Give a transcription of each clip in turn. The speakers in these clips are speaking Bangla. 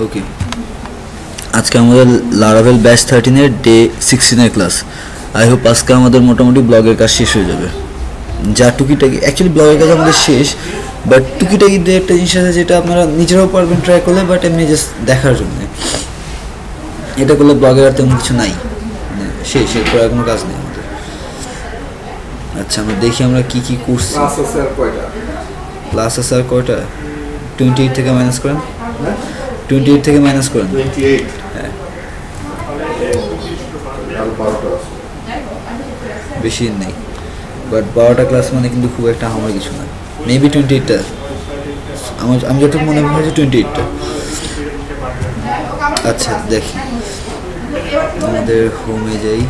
ওকে, আজকে আমাদের লারাভেল ব্যাচ 13-এর ডে 16-এর ক্লাস। আই হোপ আজকে আমাদের মোটামুটি ব্লগের কাজ শেষ হয়ে যাবে। যা টুকিটাকি, অ্যাকচুয়ালি ব্লগের কাজ আমাদের শেষ, বাট টুকিটাকি দিয়ে একটা জিনিস আছে যেটা আপনারা নিজেরাও পারবেন ট্রাই করলে, বাট এমনি জাস্ট দেখার জন্য। এটা করলে ব্লগের আর তেমন কিছু নাই, মানে শেষ, এরপর আর কোনো কাজ নেই আমাদের। আচ্ছা, আমরা দেখি আমরা কী কী করছি। ক্লাস আছে আর কয়টা? 28 থেকে মাইনাস করেন, 28 থেকে মাইনাস করেন। হ্যাঁ, বেশি নেই, বাট 12টা ক্লাস মানে কিন্তু খুব একটা আমার কিছু না। মেবি 28টা, আমি যতটুকু মনে হয় যে 28টা। আচ্ছা দেখি, আমাদের হোমে যাই।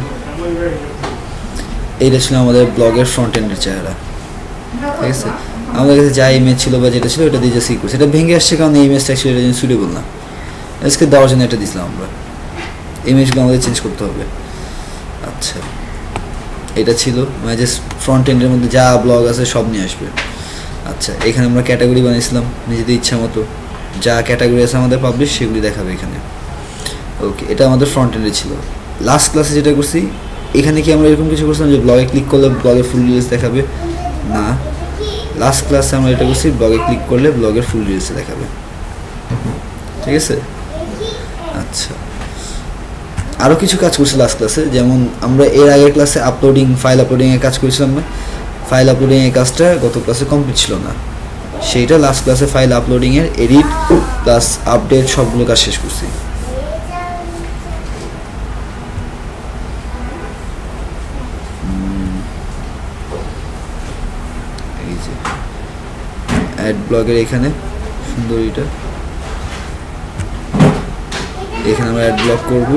এইটা ছিল আমাদের ব্লগের ফ্রন্ট এন্ডের চেহারা, ঠিক আছে? আমাদের কাছে যা ইমেজ ছিল বা যেটা ছিল ওটা দিয়ে জাস্ট করছি। এটা ভেঙে আসছে কারণ এই ইমেজটা অ্যাকচুয়ালি এটা জন্য সুটেবল না। আজকে দেওয়ার জন্য এটা দিয়েছিলাম আমরা। ইমেজগুলো আমাদের চেঞ্জ করতে হবে। আচ্ছা, এটা ছিল মানে জাস্ট ফ্রন্ট এন্ডের মধ্যে যা ব্লগ আছে সব নিয়ে আসবে। আচ্ছা, এখানে আমরা ক্যাটাগরি বানিয়েছিলাম নিজেদের ইচ্ছা মতো, যা ক্যাটাগরি আছে আমাদের পাবলিশ সেগুলি দেখাবে এখানে। ওকে, এটা আমাদের ফ্রন্ট এন্ডে ছিল। লাস্ট ক্লাসে যেটা করছি, এখানে কি আমরা এরকম কিছু করছিলাম যে ব্লগে ক্লিক করলে ব্লগের ফুল ডিটেলস দেখাবে? না, লাস্ট ক্লাসে আমরা এটা করছি ব্লগে ক্লিক করলে ব্লগের ফুল ডিটেলস দেখাবে, ঠিক আছে? আচ্ছা, আরও কিছু কাজ করছি লাস্ট ক্লাসে, যেমন আমরা এর আগের ক্লাসে ফাইল আপলোডিংয়ের কাজ করেছিলাম না? ফাইল আপলোডিংয়ের কাজটা গত ক্লাসে কমপ্লিট ছিল না, সেইটা লাস্ট ক্লাসে ফাইল আপলোডিংয়ের এডিট প্লাস আপডেট সবগুলো কাজ শেষ করছি। এই যে অ্যাড ব্লগের এখানে সুন্দর, এখানে আমরা অ্যাড ব্লক করবো।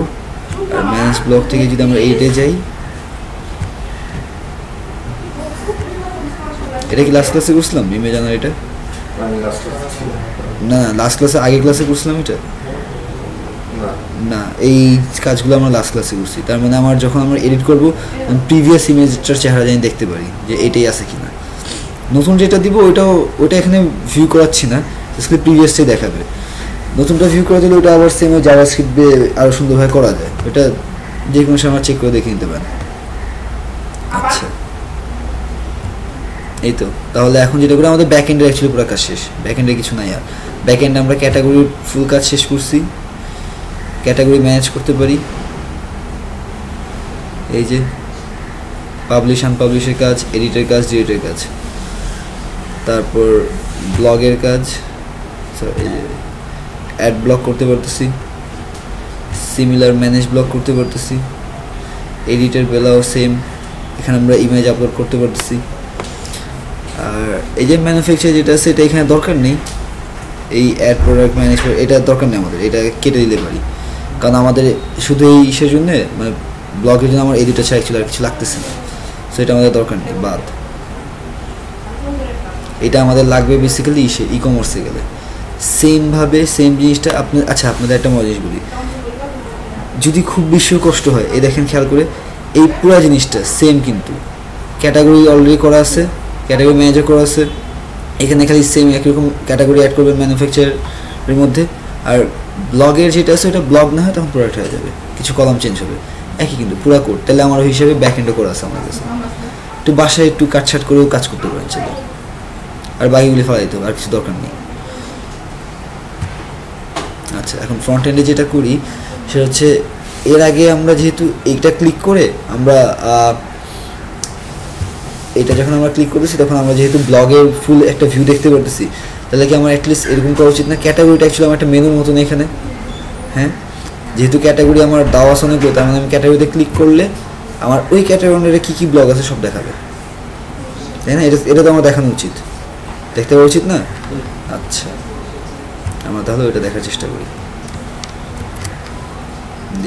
আর ম্যানেজ ব্লক থেকে যদি আমরা এইটে যাই, এটা কি লাস্ট ক্লাসে করছিলাম ইমেজ জানার? এটা না, লাস্ট ক্লাসে আগের ক্লাসে করছিলাম এটা না, এই কাজগুলো আমরা লাস্ট ক্লাসে করছি। তার মানে আমার যখন আমরা এডিট করবো প্রিভিয়াস ইমেজটার চেহারা জানি দেখতে পারি যে এটাই আছে কিনা। নতুন যেটা দিব ওটা এখানে ভিউ করাচ্ছি না, প্রিভিয়াসটাই দেখাবে। নতুনটা ভিউ করে দিলে ওটা আবার সেম জাভাস্ক্রিপ্ট দিয়ে আরও সুন্দরভাবে করা যায়। ওটা যে কোনো সময় আমরা চেক করে দেখে নিতে পারেন। আচ্ছা, এই তো তাহলে এখন যেটা করে আমাদের ব্যাক এন্ডের অ্যাকচুয়ালি পুরো কাজ শেষ। ব্যাক এন্ডে কিছু নাই আর। ব্যাক এন্ডে আমরা ক্যাটাগরির ফুল কাজ শেষ করছি। ক্যাটাগরি ম্যানেজ করতে পারি, এই যে পাবলিশ আনপাবলিশের কাজ, এডিটের কাজ, ডিলিটের কাজ, তারপর ব্লগের কাজ, এই যে অ্যাড ব্লক করতে পারতেছি, সিমিলার ম্যানেজ ব্লক করতে পারতেছি, এডিটের বেলাও সেম, এখানে আমরা ইমেজ আপলোড করতে পারতেছি। আর এই যে ম্যানুফ্যাকচার যেটা আছে এটা এখানে দরকার নেই, এই অ্যাড প্রোডাক্ট ম্যানেজ এটা দরকার নেই আমাদের, এটা কেটে দিলে পারি। কারণ আমাদের শুধু এই ইসের জন্য মানে ব্লগের জন্য আমার এডিটর ছাড়া অ্যাকচুয়ালি আর কিছু লাগতেছে না, সো এটা আমাদের দরকার নেই, বাদ। এটা আমাদের লাগবে বেসিক্যালি ই কমার্সে গেলে। সেমভাবে সেম জিনিসটা আচ্ছা আপনাদের একটা মজা জিনিস বলি, যদি খুব বেশি কষ্ট হয়, এই দেখেন খেয়াল করে, এই পুরো জিনিসটা সেম কিন্তু ক্যাটাগরি অলরেডি করা আছে, ক্যাটাগরি ম্যানেজার করা আছে, এখানে খালি সেম একই রকম ক্যাটাগরি অ্যাড করবে ম্যানুফ্যাকচারের মধ্যে। আর ব্লগের যেটা আছে ওটা ব্লগ না হয় তখন প্রোডাক্ট হয়ে যাবে, কিছু কলাম চেঞ্জ হবে, একই কিন্তু পুরো কোড। তাহলে আমার হিসাবে ব্যাক এন্ডও করা আছে আমার কাছে, একটু বাসায় একটু কাটছাট করেও কাজ করতে পারেন সেটা, আর বাকিগুলি ফেলা দিতে হবে, আর কিছু দরকার নেই। আচ্ছা, এখন ফ্রন্ট এন্ডে যেটা করি সেটা হচ্ছে, এর আগে আমরা যেহেতু এইটা ক্লিক করে আমরা এটা যখন আমরা ক্লিক করতেছি তখন আমরা যেহেতু ব্লগের ফুল একটা ভিউ দেখতে পারতেছি, তাহলে কি আমার অ্যাটলিস্ট এরকম করা উচিত না? ক্যাটাগরিটা অ্যাকচুয়ালি আমার একটা মেনুর মতন এখানে, হ্যাঁ, যেহেতু ক্যাটাগরি আমার দাওয়া আছে অনেকগুলো, তার মানে আমি ক্যাটাগরিতে ক্লিক করলে আমার ওই ক্যাটাগরিতে কী কী ব্লগ আছে সব দেখাবে, তাই না? এটা তো আমার দেখানো উচিত, দেখতে পাওয়া উচিত না? আচ্ছা, আমরা তাহলে ওইটা দেখার চেষ্টা করি,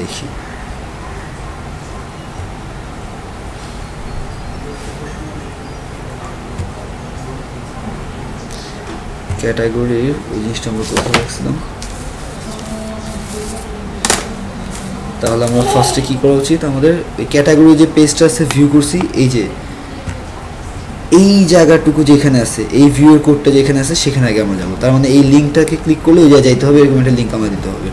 দেখি। ক্যাটাগরির ওই জিনিসটা আমরা কোথাও রাখছিলাম, তাহলে আমরা ফার্স্টে কী করা উচিত? আমাদের ওই ক্যাটাগরি যে পেজটা আছে ভিউ করছি, এই যে এই জায়গাটুকু যেখানে আছে, এই ভিউয়ের কোডটা যেখানে আছে সেখানে আগে আমরা যাবো। তার মানে এই লিঙ্কটাকে ক্লিক করলে ওই জায়গায় যাইতে হবে, এরকম একটা লিঙ্ক আমরা দিতে হবে।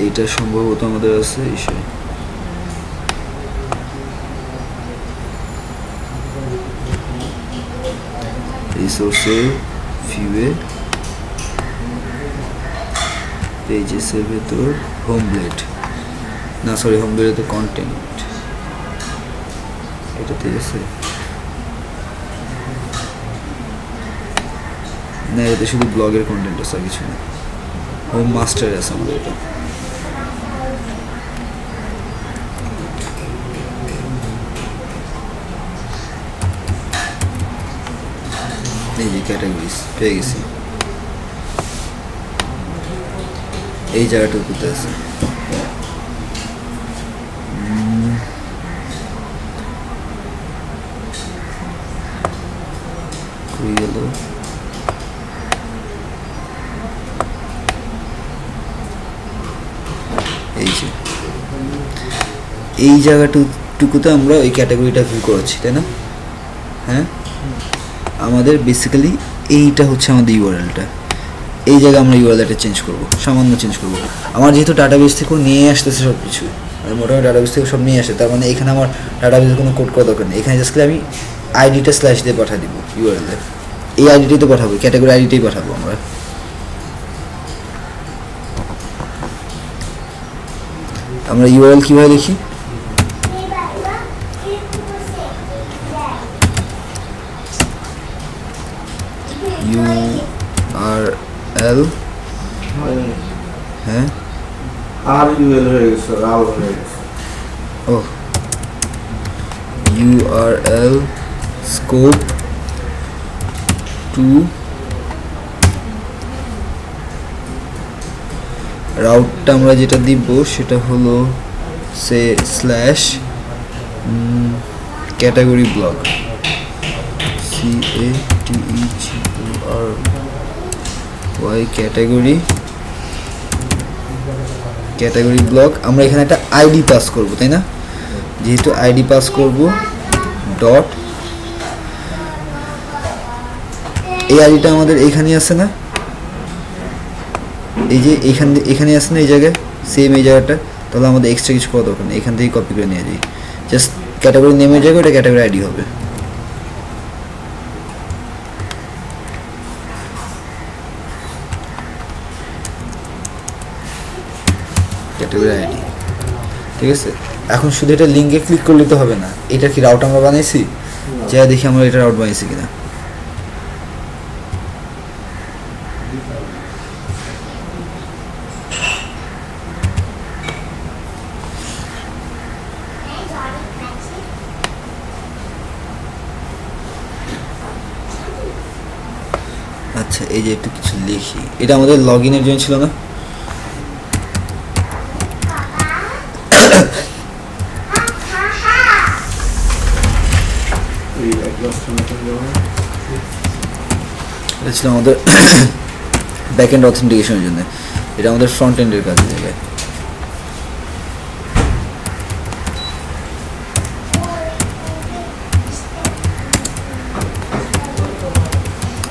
এইটা সম্ভবত আমাদের আছে ইস্যু, রিসোর্সে, ভিউয়ে, পেজেসের ভেতর হোম ব্লেড, না সরি হোম ব্লেডে তো কন্টেন্ট, এটাতে আছে না, এটাতে শুধু ব্লগের কন্টেন্ট আছে, কিছু না। হোম মাস্টার আছে আমাদের এটা। এই যে ক্যাটাগরিজ পেয়ে গেছি, এই জায়গাটুকুতে আছে। কই গেল? এই যে এই জায়গাটুকুতে আমরা এই ক্যাটাগরিটা ভিউ করাচ্ছি, তাই না? হ্যাঁ, আমাদের বেসিক্যালি এইটা হচ্ছে আমাদের ইউআরএলটা। এই জায়গায় আমরা ইউআরএলটা চেঞ্জ করব, সামান্য চেঞ্জ করব। আমার যেহেতু ডাটাবেস থেকেও নিয়ে আসতেছে সব কিছু, মোটামুটি ডাটাবেস থেকে সব নিয়ে আসে, তার মানে এখানে আমার ডাটাবেসের কোনো কোড করা দরকার নেই। এখানে জাস্ট আমি আইডিটা স্ল্যাশ দিয়ে পাঠিয়ে দিব ইউআরএলে, এই আইডিটাই তো পাঠাবো, ক্যাটাগরি আইডিটাই পাঠাবো আমরা। আমরা ইউআরএল কীভাবে লিখি? URL, হ্যাঁ RUL হয়ে গেছে, রাল হয়ে গেছে। ও URL scope to রাউটটা আমরা যেটা দিব সেটা হলো সে slash category block, CATEGORY category block. আমরা এখানে একটা আইডি পাস করব, তাই না? যেহেতু আইডি পাস করব ডট, এই আইডিটা আমাদের এখানেই আছে না, এই যে এখানে আছে না এই জায়গায়, সেম এই জায়গাটা। তাহলে আমাদের এক্সট্রা কিছু করা দরকার নেই, এখান থেকে কপি করে নিয়ে যাই, জাস্ট ক্যাটাগরি নেমের জায়গায় ওটা ক্যাটাগরি আইডি হবে। ক্যাটাগরি আইডি, ঠিক আছে। এখন শুধু এটা লিঙ্কে ক্লিক করলে তো হবে না, এটা কি রাউট আমরা বানাইছি? যা দেখি আমরা এটা রাউট বানাইছি কিনা। আচ্ছা, এই যে একটু কিছু লিখি, এটা আমাদের লগ ইনের জন্য ছিল না? এটা ছিল আমাদের ব্যাক এন্ড অথেন্টিকেশনের জন্য, এটা আমাদের ফ্রন্ট এন্ডের কাজে দেবে।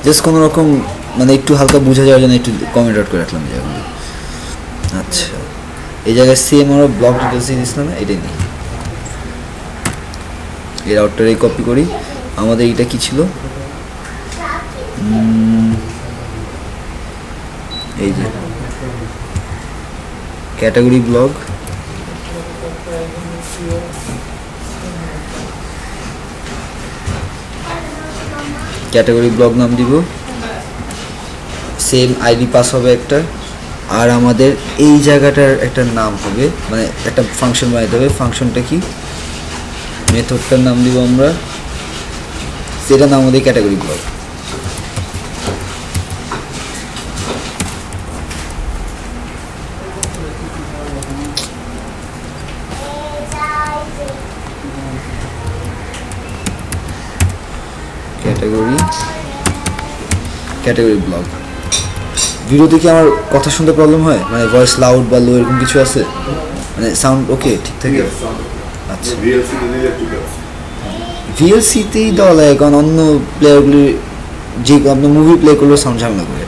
জাস্ট কোনো রকম মানে একটু হালকা বোঝা যাওয়ার জন্য একটু কমেন্ট আউট করে রাখলাম এই জায়গায়। আচ্ছা, এই জায়গায় সেম আমরা ব্লক ডিটেলস দিয়েছিলাম না, এটাই নেই। এই রাউটারই কপি করি। আমাদের এটা কি ছিল? এই যে ক্যাটাগরি ব্লক, ক্যাটাগরি ব্লক নাম দিব, সেম আইডি পাস হবে একটা, আর আমাদের এই জায়গাটার একটা নাম হবে, মানে একটা ফাংশন বানাইতে হবে। ফাংশনটা কি? মেথডটার নাম দিব আমরা, সেটা নাম আমাদের ক্যাটাগরি ব্লক। Category block. ভিডিওতে কি আমার কথা শুনতে প্রবলেম হয়? মানে ভয়েস লাউড বা লো এরকম কিছু আছে? মানে সাউন্ড ওকে ঠিক থাকে? আচ্ছা ভিএলসি তে দিলে ঠিক আছে। ভিএলসিতেই দেওয়া লাগে, কারণ অন্য প্লেয়ারগুলি যে আপনার মুভি প্লে করলেও সাউন্ড ঝামেলা করে,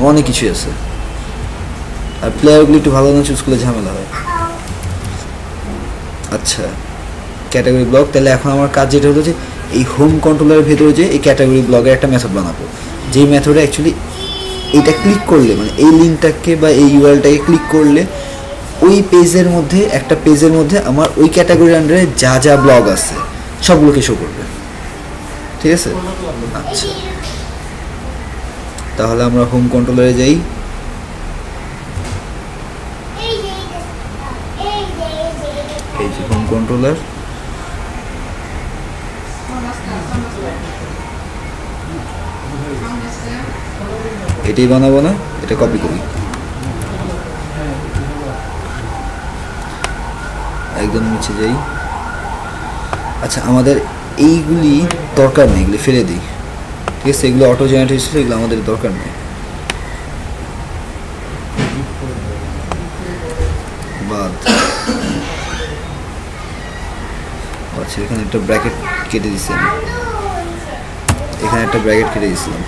অনেক কিছুই আছে, আর প্লেয়ারগুলি একটু ভালো না চুজ করলে ঝামেলা হয়। আচ্ছা ক্যাটাগরি ব্লক, তাহলে এখন আমার কাজ যেটা হলো যে এই হোম কন্ট্রোলারের ভেতরে যে এই ক্যাটাগরি ব্লকের একটা মেথড বানাবো, যেই মেথডে অ্যাকচুয়ালি এইটা ক্লিক করলে, মানে এই লিঙ্কটাকে বা এই ইউআরএলটাকে ক্লিক করলে ওই পেজের মধ্যে, একটা পেজের মধ্যে আমার ওই ক্যাটাগরির আন্ডারে যা যা ব্লগ আছে সবগুলোকে শো করবে, ঠিক আছে। আচ্ছা তাহলে আমরা হোম কন্ট্রোলারে যাই, এই যে হোম কন্ট্রোলার, এটাই বানাবো না, এটা কপি করি, একদম নিচে যাই। আচ্ছা আমাদের এইগুলি দরকার নেই, এগুলি ফেলে দিই, ঠিক আছে, এগুলো অটো জেনারেট হয়েছিল, এগুলো আমাদের দরকার নেই। বাদ। আচ্ছা এখানে একটা ব্র্যাকেট কেটে দিচ্ছি আমি, এখানে একটা ব্র্যাকেট কেটে দিয়েছিলাম,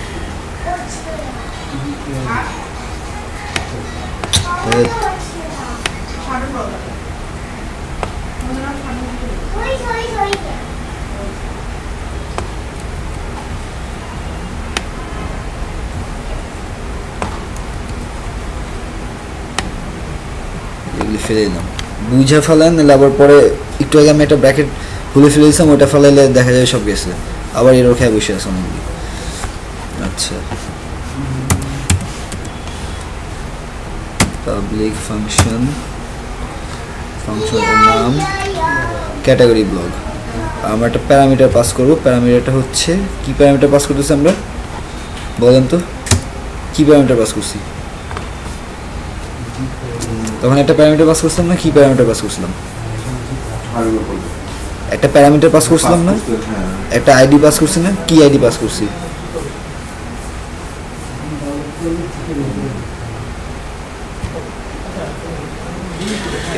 এগুলি ফেলে দিলাম, বুঝে ফেলেন, নাহলে আবার পরে একটু আগে আমি একটা ব্র্যাকেট খুলে ফেলে দিয়েছিলাম, ওইটা ফেলাইলে দেখা যায় সব গেছে, আবার এরও খেয়ে বসে আছে অনেকগুলি। আচ্ছা পাবলিক ফাংশন, ফাংশনের নাম ক্যাটাগরি ব্লগ, আমরা একটা প্যারামিটার পাস করব, প্যারামিটারটা হচ্ছে কি প্যারামিটার পাস করতেছি আমরা বলেন তো, কি প্যারামিটার পাস করছি তখন, একটা প্যারামিটার পাস করছিলাম না, কি প্যারামিটার পাস করছিলাম, একটা প্যারামিটার পাস করছিলাম না, একটা আইডি পাস করছি না, কি আইডি পাস করছি,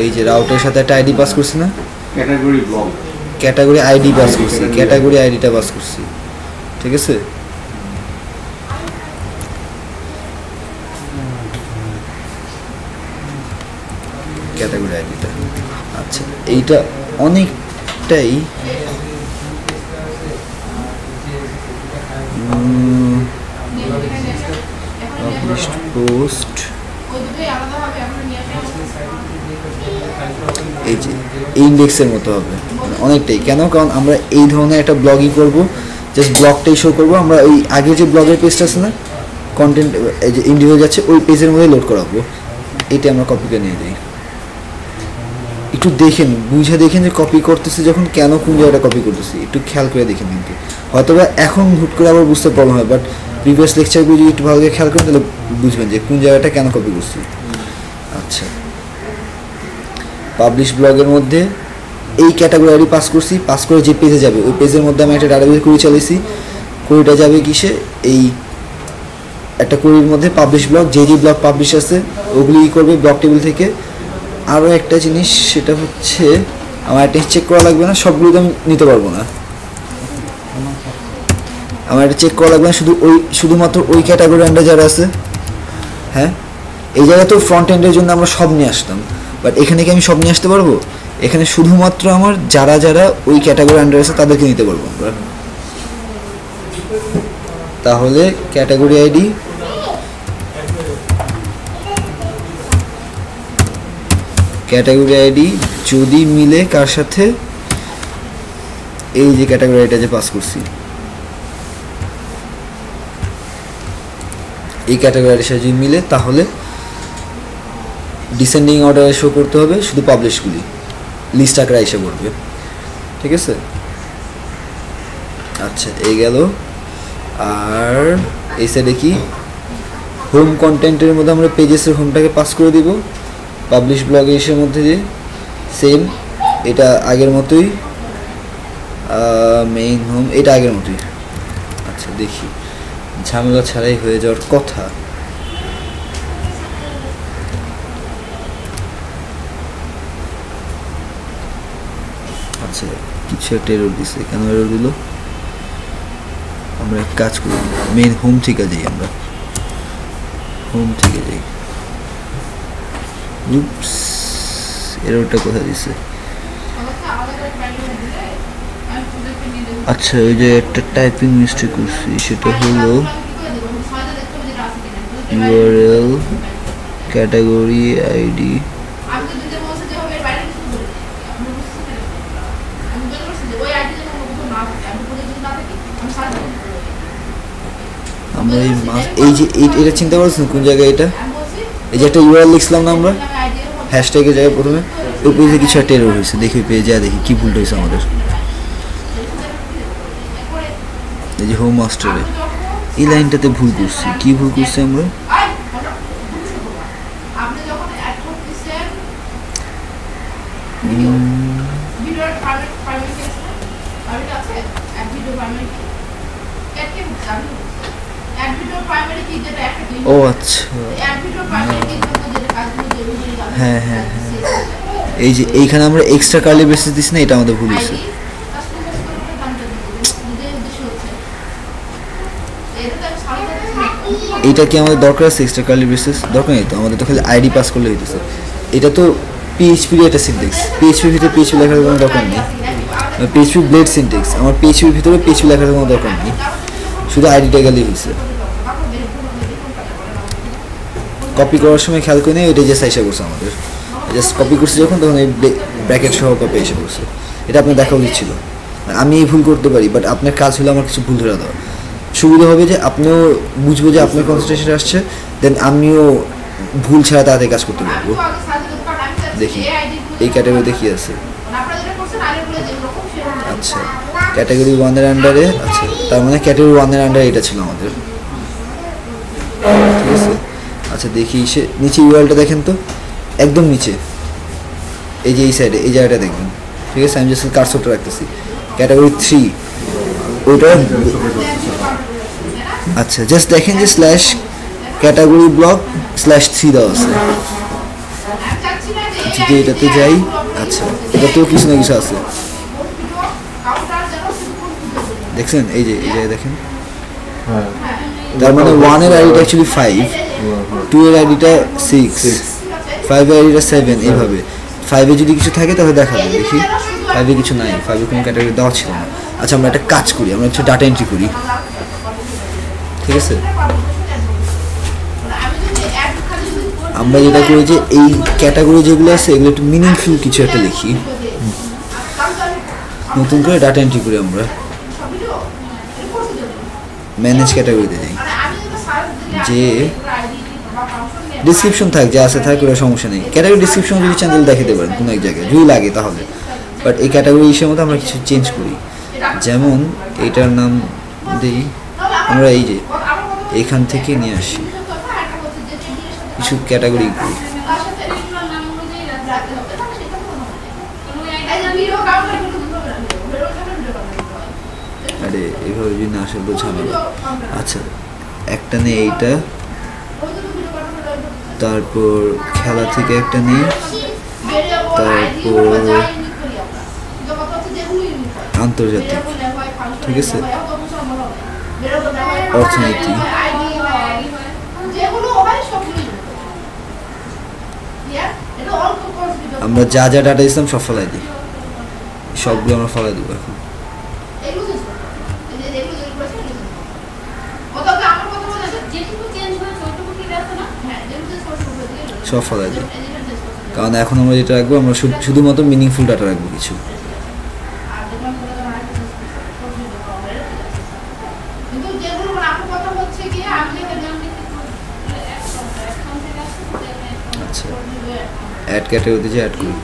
এই যে রাউটের সাথে একটা আইডি পাস করছি না, category block, category ID pass করছি, ক্যাটাগরি আইডিটা পাস করছি, ঠিক আছে। ক্যাটাগরি আইডিটা, আচ্ছা এইটা অনেকটাই পাবলিশড পোস্ট, এই যে ইন্ডেক্সের মতো হবে, অনেকটাই, কেন কারণ আমরা এই ধরনের একটা ব্লগই করব, জাস্ট ব্লগটাই শো করবো, আমরা ওই আগের যে ব্লগের পেজটা আছে না, কন্টেন্ট এই যে ইন্ডিভিজুয়াল যাচ্ছে ওই পেজের মধ্যে লোড করাবো, এটা আমরা কপিটা নিয়ে দিই। একটু দেখেন, বুঝে দেখেন যে কপি করতেছি যখন কেন কোন জায়গাটা কপি করতেছি, একটু খেয়াল করে দেখেন, কিন্তু হয়তো বা এখন হুট করে আবার বুঝতে প্রবলেম হয়, বাট প্রিভিয়াস লেকচারগুলো যদি একটু ভালো করে খেয়াল করেন তাহলে বুঝবেন যে কোন জায়গাটা কেন কপি করছি। আচ্ছা পাবলিশ ব্লগের মধ্যে এই ক্যাটাগরি আইডি পাস করছি, পাস করে যে পেজে যাবে ওই পেজের মধ্যে আমি একটা ডাটাবেস কোয়েরি চালিয়েছি, কোয়েরিটা যাবে কিসে, এই একটা কোয়েরির মধ্যে পাবলিশ ব্লগ, যে যে ব্লগ পাবলিশ আছে ওগুলি করবে ব্লগ টেবিল থেকে। আরও একটা জিনিস, সেটা হচ্ছে আমার একটা চেক করা লাগবে না, সবগুলো তো আমি নিতে পারবো না, আমার এটা চেক করা লাগবে না, শুধুমাত্র ওই ক্যাটাগরি আন্ডারে যারা আছে, হ্যাঁ এই জায়গায় তো ফ্রন্ট এন্ডের জন্য আমরা সব নিয়ে আসতাম, বাট এখানে কি আমি সব নিয়ে আসতে পারবো, এখানে শুধুমাত্র আমার যারা যারা ওই ক্যাটাগরি আন্ডারে আছে তাদেরকে নিতে পারবো আমরা। তাহলে ক্যাটাগরি আইডি যদি মিলে কার সাথে, এই যে ক্যাটাগরি আইডিটা যে পাস করছি এই ক্যাটাগরি আইডির সাথে যদি মিলে, তাহলে ডিসেন্ডিং অর্ডারে শো করতে হবে, শুধু পাবলিশগুলি লিস্ট আকারে এসে পড়বে, ঠিক আছে। আচ্ছা এই গেল, আর এই সাইডে কি হোম কন্টেন্টের মধ্যে আমরা পেজেসের হোমটাকে পাস করে দিব, পাবলিশ ব্লগের মধ্যে দিয়ে সেম, এটা আগের মতোই, মেইন হোম এটা আগের মতোই। আচ্ছা দেখি ঝামেলা ছাড়াই হয়ে যাওয়ার কথা। আচ্ছা কিছু একটা এরর দিছে, কেন এরর দিল? আমরা এক কাজ করি, মেন হোম থেকে যাই, আমরা হোম থেকে যাই। উপস, এররটা কোথায় দিছে? আচ্ছা ওই যে একটা টাইপিং মিস্টেক করছি, সেটা হলো ইউআরএল ক্যাটাগরি আইডি। আমরা এই যে এটা চিন্তা করছেন কোন জায়গায়? এটা এই যে একটা ইউআরএল লিখলাম না আমরা হ্যাশট্যাগের জায়গায়, প্রথমে ওই পেজে কিছু একটা এরর হয়েছে, দেখি পেজে দেখি কি ভুলটা হয়েছে আমাদের। এই যে হোম মাস্টারে এই লাইনটাতে ভুল করছি, কি ভুল করছি আমরা? ও আচ্ছা হ্যাঁ হ্যাঁ হ্যাঁ, এই যে এইখানে আমরা এক্সট্রা কার্লি ব্রেসেস দিছি না, এটা আমাদের ভুল হয়েছে। এইটা কি আমাদের দরকার আছে এক্সট্রা কার্লি ব্রেসেস? দরকার নেই তো, আমাদের তো খালি আইডি পাস করলে হইতেছে। এটা তো পিএইচপির একটা সিনট্যাক্স, পিএইচপির ভিতরে পিএইচপি লেখার কোনো দরকার নেই। পিএইচপি ব্লেড সিনট্যাক্স, আমার পিএইচপির ভিতরে পিএইচপি লেখার কোনো দরকার নেই, শুধু আইডিটা গেলেই হয়েছে। কপি করার সময় খেয়াল করে নেই, ওইটা যে সাইজা করছে আমাদের, জাস্ট কপি করছে যখন তখন এই ব্র্যাকেট সহ কপি এসে করছে। এটা আপনার দেখা উচিত ছিল। আমি এই ভুল করতে পারি, বাট আপনার কাজ হলো আমার কিছু ভুল ধরে দেওয়া। সুবিধা হবে যে আপনিও বুঝবো যে আপনার কনসেন্ট্রেশন আসছে, দেন আমিও ভুল ছাড়া তাড়াতাড়ি কাজ করতে পারবো। দেখি এই ক্যাটাগরিতে কি আছে। আচ্ছা ক্যাটাগরি 1-এর আন্ডারে, আচ্ছা তার মানে ক্যাটাগরি 1-এর আন্ডারে এটা ছিল আমাদের, ঠিক আছে। আচ্ছা দেখি সে নিচে ইউআরএলটা দেখেন তো, একদম নিচে এই যে এই সাইডে এই জায়গাটা দেখবেন, ঠিক আছে। আমি জাস্ট কার্সরটা রাখতেছি, ক্যাটাগরি 3 ওইটা। আচ্ছা জাস্ট দেখেন যে স্ল্যাশ ক্যাটাগরি ব্লক /3 দেওয়া আছে। যদি এটাতে যাই, আচ্ছা এটাতেও কিছু না কিছু আছে, দেখছেন এই যে এই জায়গায় দেখেন। তার মানে 1-এর আইডিটা অ্যাকচুয়ালি 5, 2-এর আইডিটা 6, 5-এর আইডিটা 7, এইভাবে 5-এ যদি কিছু থাকে তাহলে দেখাবে। দেখি 5-এ কিছু নাই, 5-এ কোনো ক্যাটাগরি দেওয়া ছিল না। আচ্ছা আমরা একটা কাজ করি, আমরা হচ্ছে ডাটা এন্ট্রি করি, ঠিক আছে। আমরা যেটা করি যে এই ক্যাটাগরি যেগুলো আছে এগুলো একটু মিনিংফুল কিছু একটা লিখি, নতুন করে ডাটা এন্ট্রি করি। আমরা ম্যানেজ ক্যাটাগরিতে যাই, যে ডিসক্রিপশন থাক যা আছে থাক, ওটা সমস্যা নেই। ক্যাটাগরি ডিসক্রিপশন যদি চান তাহলে দেখাতে পারেন কোনো এক জায়গায় যদি লাগে তাহলে, বাট এই ক্যাটাগরি হিসেবে মতো আমরা কিছু চেঞ্জ করি। যেমন এইটার নাম দিই আমরা এই যে এইখান থেকে নিয়ে আসি কিছু ক্যাটাগরি করি। আরে এভাবে যদি না আসে ঝামেলা। আচ্ছা একটা নেই এইটা, তারপর খেলা থেকে একটা নেই, তারপর আন্তর্জাতিক, ঠিক আছে, অর্থনীতি। আমরা যা যা ডাটা দিচ্ছিলাম সব ফলাই দিই, সবগুলো আমরা ফলাই দেবো এখন। সব ফলাই দিই, কারণ এখন আমরা যেটা রাখবো আমরা শুধুমাত্র মিনিংফুল ডাটা রাখবো কিছু। আচ্ছা অ্যাড ক্যাটাগরিতে যে অ্যাড করি,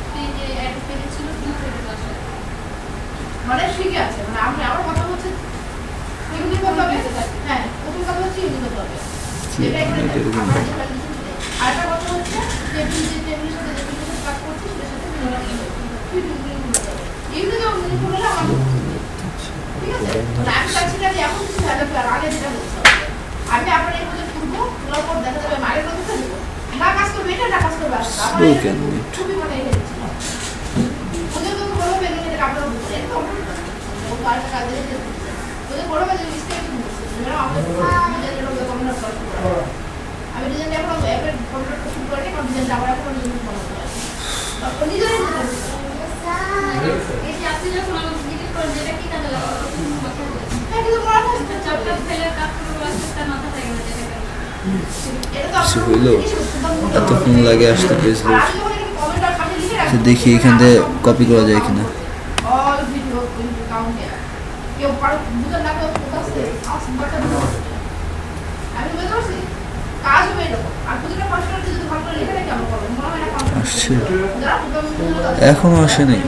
কিছু হইলো এতক্ষণ লাগে আসতে পেজ লোড দেখি এখান থেকে কপি করা যায় কিনা আসছে এখনো আসে নাই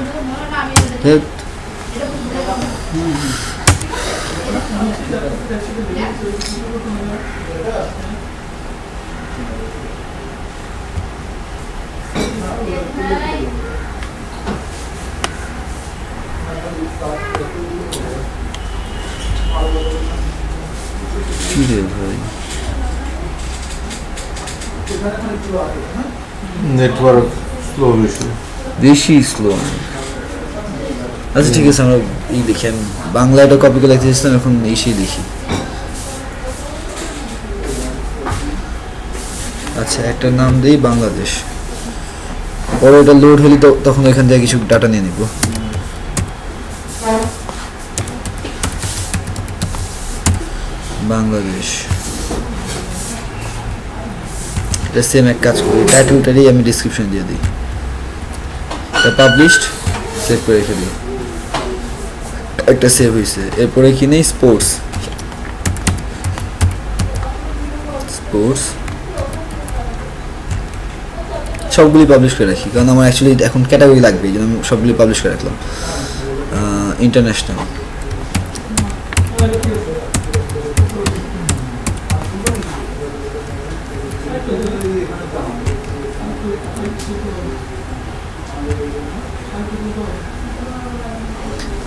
কি রে ভাই নেটওয়ার্ক স্লো বেশি স্লো আচ্ছা ঠিক আছে আমরা এই দেখি আমি বাংলা এটা কপি করে লিখতে চেয়েছিলাম এখন এসেই দেখি আচ্ছা একটা নাম দেই বাংলাদেশ পরে এটা লোড হলে তখন এখান থেকে কিছু ডাটা নিয়ে নিব বাংলাদেশ এটা সেম এক কাজ করি টাইটেলটারই আমি ডেসক্রিপশন দিয়ে দিই এটা পাবলিশড সেভ করে রেখে দিই একটা সেভ হয়েছে এরপরে কি নেই স্পোর্টস সবগুলি পাবলিশ করে রাখি কারণ আমার অ্যাকচুয়ালি এখন ক্যাটাগরি লাগবে এই জন্য আমি সবগুলি পাবলিশ করে রাখলাম ইন্টারন্যাশনাল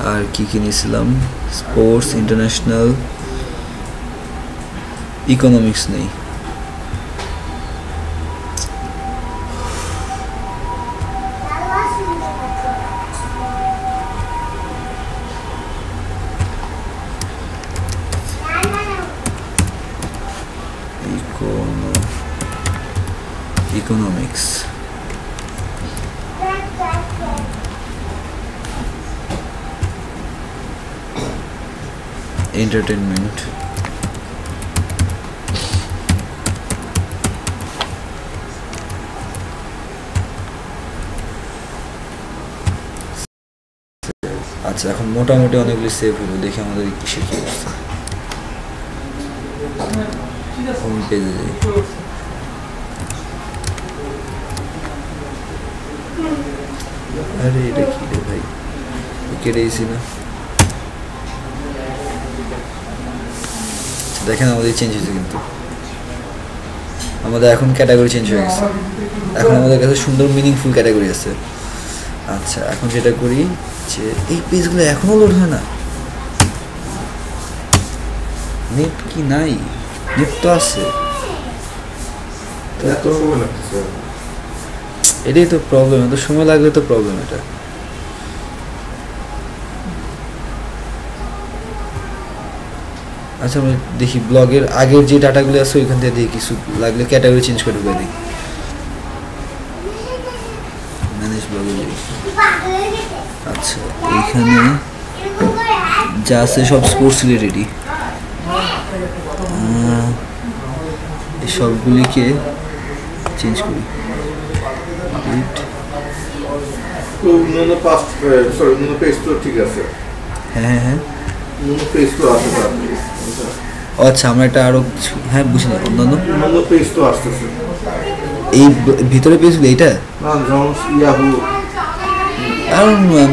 আর কি কিনেছিলাম স্পোর্টস ইন্টারন্যাশনাল ইকোনমিক্স নেই economics entertainment আচ্ছা এখন মোটামুটি অনেকগুলি সেভ হলো দেখি আমাদের কিসের কি অবস্থা হোম পেজে যাই আরে এটা কি রে ভাই কেটে দিয়েছি না দেখেন আমাদের চেঞ্জ হয়েছে কিন্তু আমাদের এখন ক্যাটাগরি চেঞ্জ হয়ে গেছে এখন আমাদের কাছে সুন্দর মিনিংফুল ক্যাটাগরি আছে আচ্ছা এখন যেটা করি যে এই পেজগুলো এখনো লোড হয় না নেট কি নাই নেট তো আছে এটাই তো প্রবলেম এত সময় লাগলে তো প্রবলেম এটা আচ্ছা আমরা দেখি ব্লগের আগের যে ডাটাগুলো আছে ওইখান থেকে দেখি কিছু লাগলে ক্যাটাগরি চেঞ্জ করে ঢুকে দিই ম্যানেজ ব্লগে আচ্ছা এইখানে যা আছে সব স্পোর্টস রিলেটেডই এই সবগুলিকে চেঞ্জ করি হ্যাঁ আচ্ছা আমরা এটা আরো হ্যাঁ বুঝি না অন্যান্য এই ভিতরে পেয়েছিল এইটা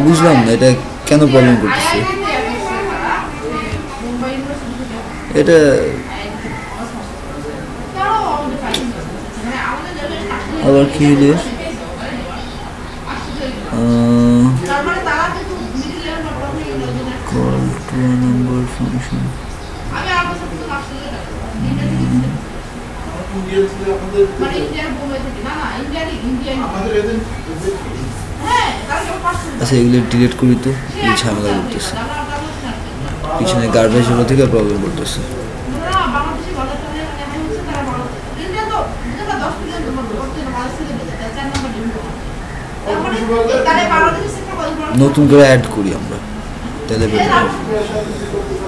বুঝলাম না এটা কেন প্রবলেম করতেছে এটা আবার কি হলো call to a number function আচ্ছা এগুলো ডিলিট করি তো এই ঝামেলা করতেছে পিছনে গার্বেজ হলো থেকে প্রবলেম করতেছে নতুন করে অ্যাড করি আমরা তাহলে বেটার হবে।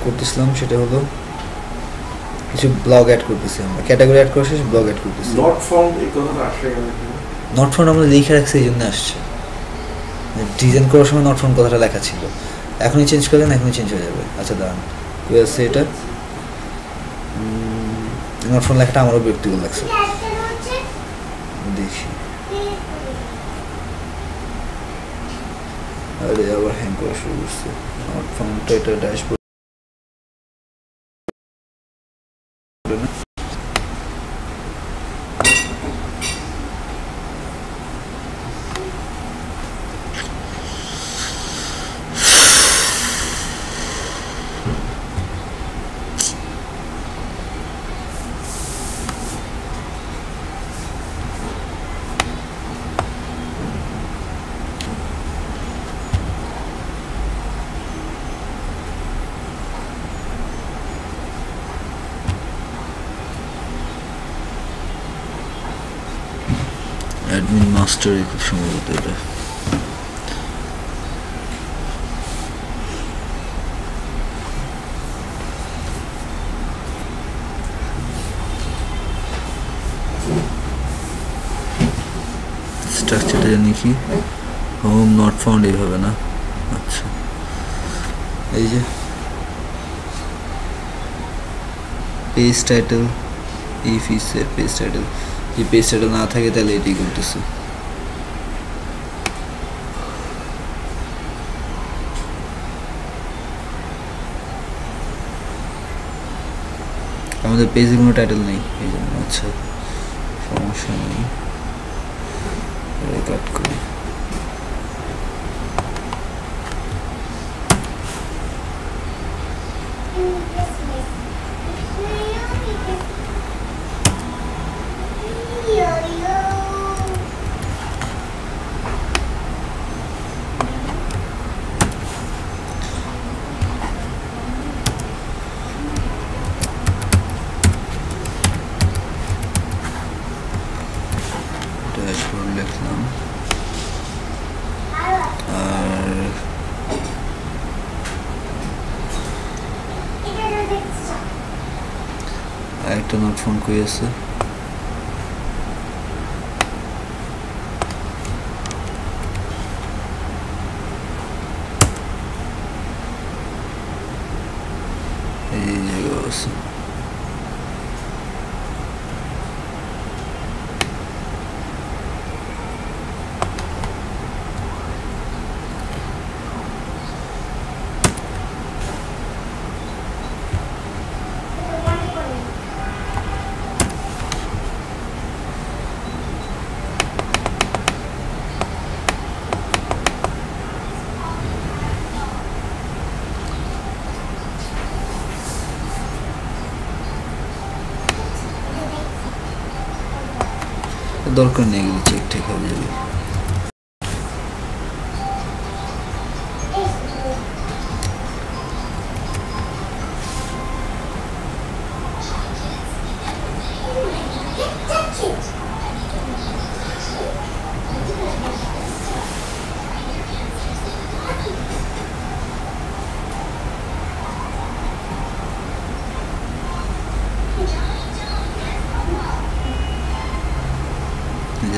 করতেছিলাম সেটা হলো কিছু ব্লগ অ্যাড করতেছি আমরা, ক্যাটাগরি অ্যাড করে শেষ ব্লগ অ্যাড করতেছি। নট ফাউন্ড এই কথাটা আসে নট ফাউন্ড আমরা লিখে রাখছি এই জন্য আসছে, ডিজাইন করার সময় নট ফাউন্ড কথাটা লেখা ছিল, এখনই চেঞ্জ করলেন এখনই চেঞ্জ হয়ে যাবে। আচ্ছা দাঁড়ান কই আছে এটা, নট ফাউন্ড লেখাটা আমারও বিরক্তিকর লাগছে, দেখি আরে আবার হ্যাং করা শুরু করছে। নট ফাউন্ডটা এটা ড্যাশবোর্ড অ্যাডমিন মাস্টারে খুব সম্ভবত এটা। স্ট্রাকচারটা জানি কি, হোম নট ফাউন্ড এইভাবে না। আচ্ছা এই যে page title, if is a page title, যে পেজ টাইটেল না থাকে তাহলে এটাই করতেছে। আমাদের পেজে কোনো টাইটেল নেই এই জন্য। আচ্ছা সমস্যা নেই, কাট করি। ড্যাশবোর্ড লিখলাম আর একটা নট ফোন কই আছে, এই জায়গা আছে। দরকার নেই, এগুলো চেক টেক হয়ে যাবে।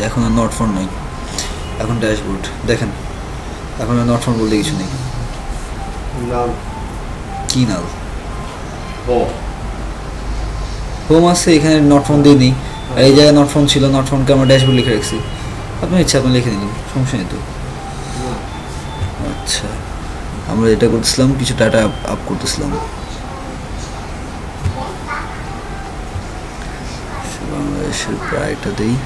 এখন আর নট ফোন নাই, এখন ড্যাশবোর্ড দেখেন, এখন আর নট ফোন বলতে কিছু নেই। নাল কি নাল? ও হোম আছে, এখানে নট ফোন দিয়ে নেই, আর এই জায়গায় নট ফোন ছিল, নট ফোনকে আমরা ড্যাশবোর্ড লিখে রাখছি। আপনার ইচ্ছা আপনি লিখে নিন, সমস্যা নেই তো। আচ্ছা আমরা এটা করতেছিলাম, কিছু ডাটা আপ করতেছিলাম। বাংলাদেশের প্রায়টা দিই,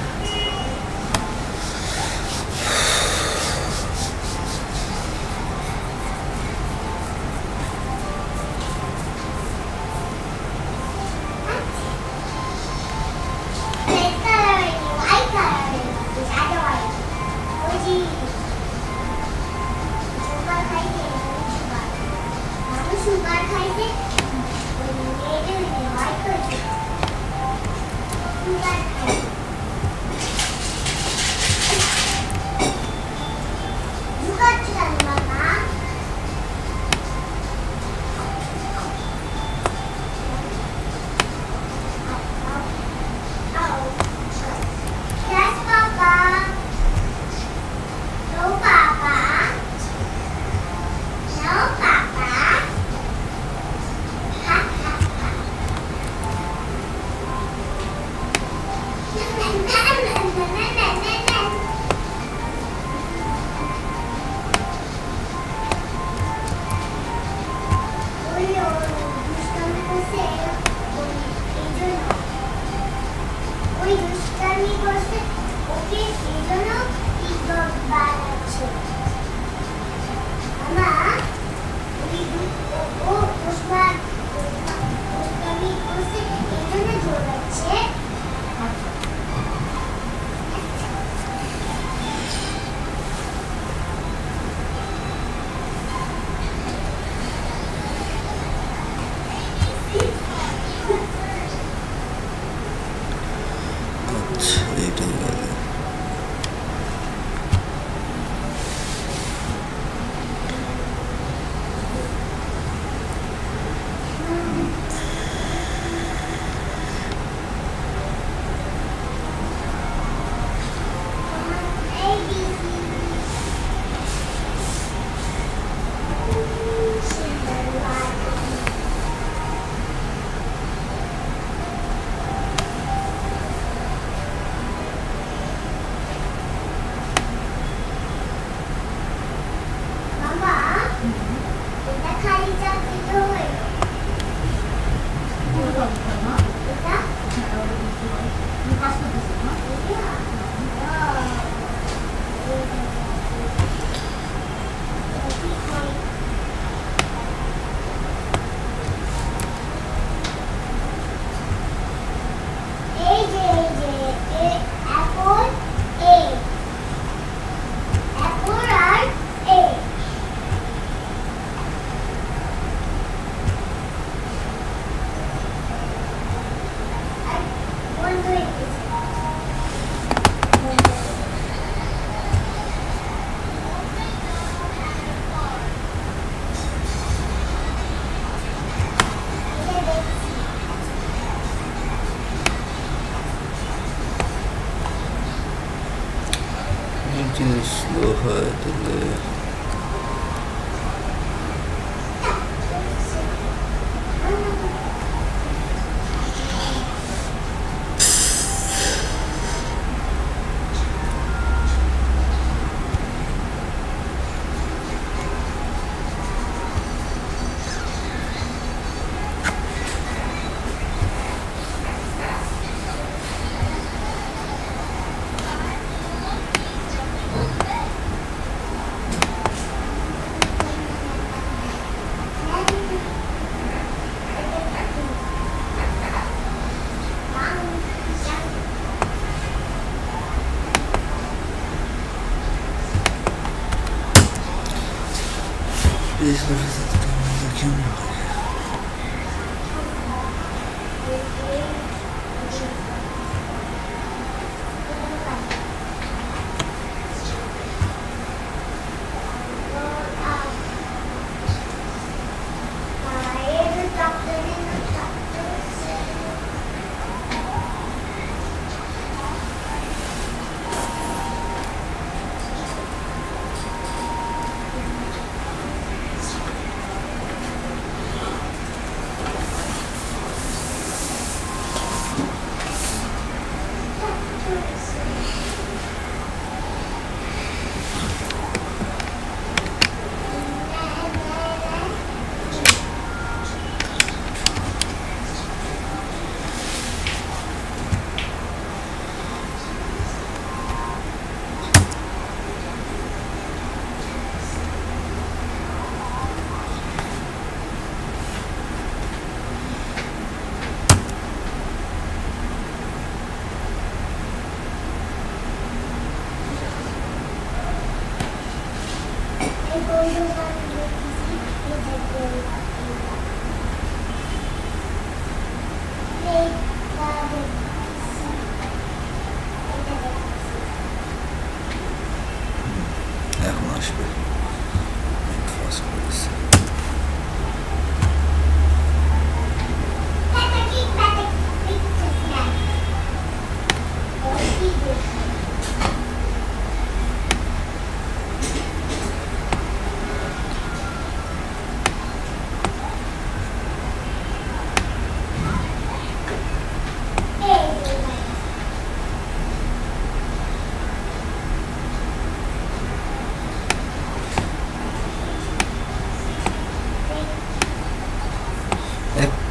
slow her delay.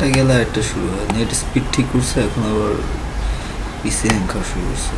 একটা গেলে একটা শুরু হয়, নেট স্পিড ঠিক করছে, এখন আবার পিসি হ্যাং খাওয়া শুরু করছে।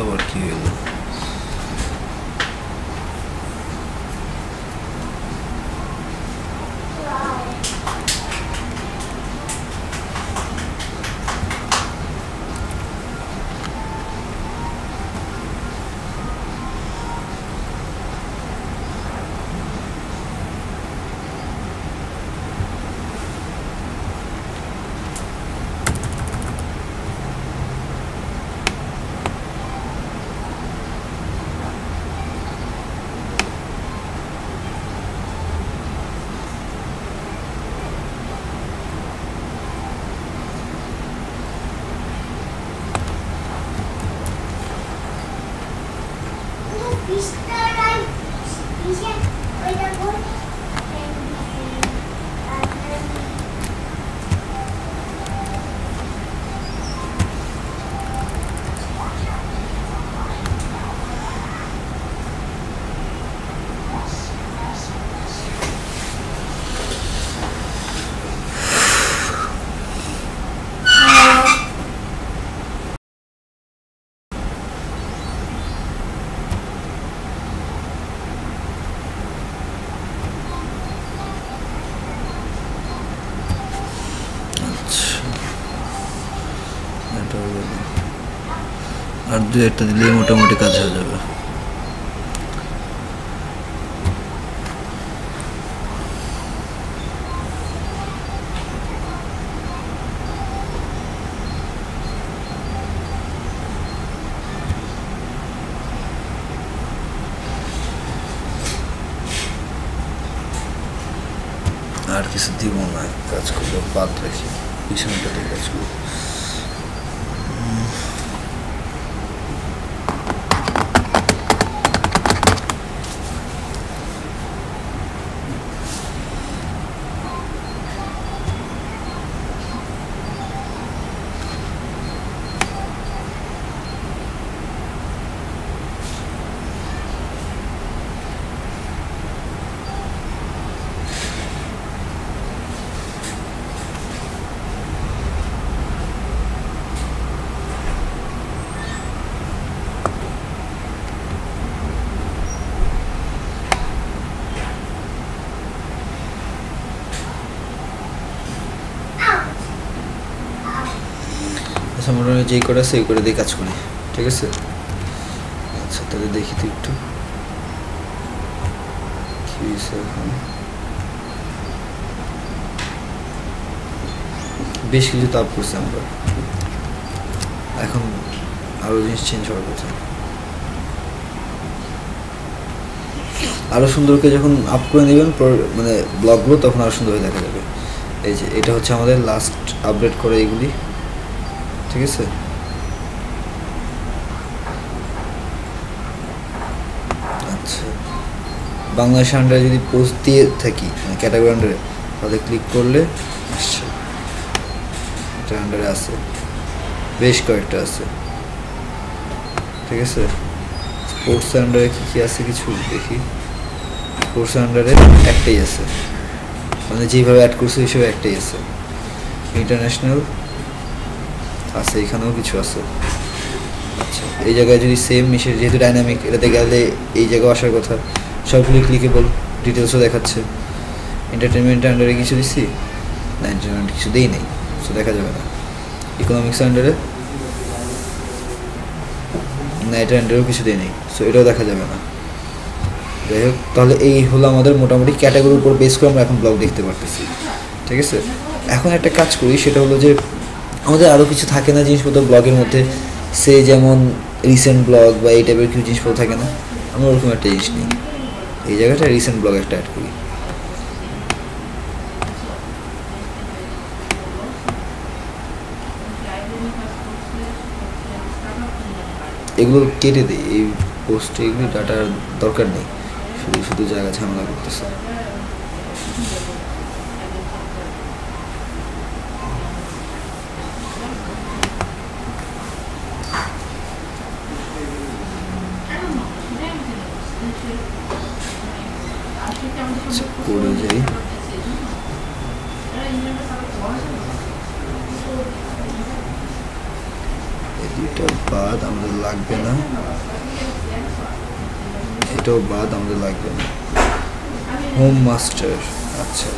আবার কি হলো? আর দু একটা দিলে মোটামুটি কাজ হয়ে যাবে। আর কিছু দিব না, কাজ করলে বাদ রাখি, পিছনটাতে কাজ করবো। আচ্ছা, মোটামুটি যেই করে সেই করে দিয়ে কাজ করি, ঠিক আছে? আচ্ছা তাহলে দেখি তো একটু কি হয়েছে। এখন বেশ কিছু তাপ করছে আমরা, এখন আরো জিনিস চেঞ্জ হওয়ার কথা। আরো সুন্দর করে যখন আপ করে নেবেন মানে ব্লকগুলো, তখন আরো সুন্দর হয়ে দেখা যাবে। এই যে এটা হচ্ছে আমাদের লাস্ট আপডেট করে এগুলি, ঠিক আছে? আচ্ছা, বাংলাদেশ আন্ডারে যদি পোস্ট দিয়ে থাকি মানে ক্যাটাগরি আন্ডারে, তাহলে ক্লিক করলে আসছে, এটা আন্ডারে আছে, বেশ কয়েকটা আছে। ঠিক আছে, স্পোর্টস আন্ডারে কী কী আছে কিছু দেখি। স্পোর্টস আন্ডারে একটাই আছে, মানে যেভাবে অ্যাড করছে হিসেবে একটাই আছে। ইন্টারন্যাশনাল আছে, এখানেও কিছু আছে। আচ্ছা, এই জায়গায় যদি সেম মিশে, যেহেতু ডাইনামিক, এটাতে গেলে এই জায়গায় আসার কথা, সবগুলি ক্লিকেবল, ডিটেলসও দেখাচ্ছে। এন্টারটেনমেন্ট আন্ডারে কিছু দিচ্ছি না, এন্টারটেনমেন্ট কিছু দিই নেই, সো দেখা যাবে না। ইকোনমিক্স আন্ডারে না, এটা আন্ডারেও কিছু দিই নেই, সো এটাও দেখা যাবে না। যাই হোক, তাহলে এই হলো আমাদের মোটামুটি ক্যাটাগরির উপর বেস করে আমরা এখন ব্লগ দেখতে পারতেছি। ঠিক আছে, এখন একটা কাজ করি, সেটা হলো যে আমাদের আরও কিছু থাকে না জিনিসপত্র ব্লগের মধ্যে, সে যেমন রিসেন্ট ব্লগ বা এই টাইপের কিছু জিনিসপত্র থাকে না, আমরা ওরকম একটা জিনিস নিই। এই জায়গাটা রিসেন্ট ব্লগ একটা অ্যাড করি। এগুলো কেটে দিই, এই পোস্টে এগুলো ডাটার দরকার নেই, শুধু শুধু জায়গা ঝামেলা করতেছে। করে যাই, এটা বাদ আমাদের লাগবে না, এটাও বাদ আমাদের লাগবে না। হোম মাস্টার, আচ্ছা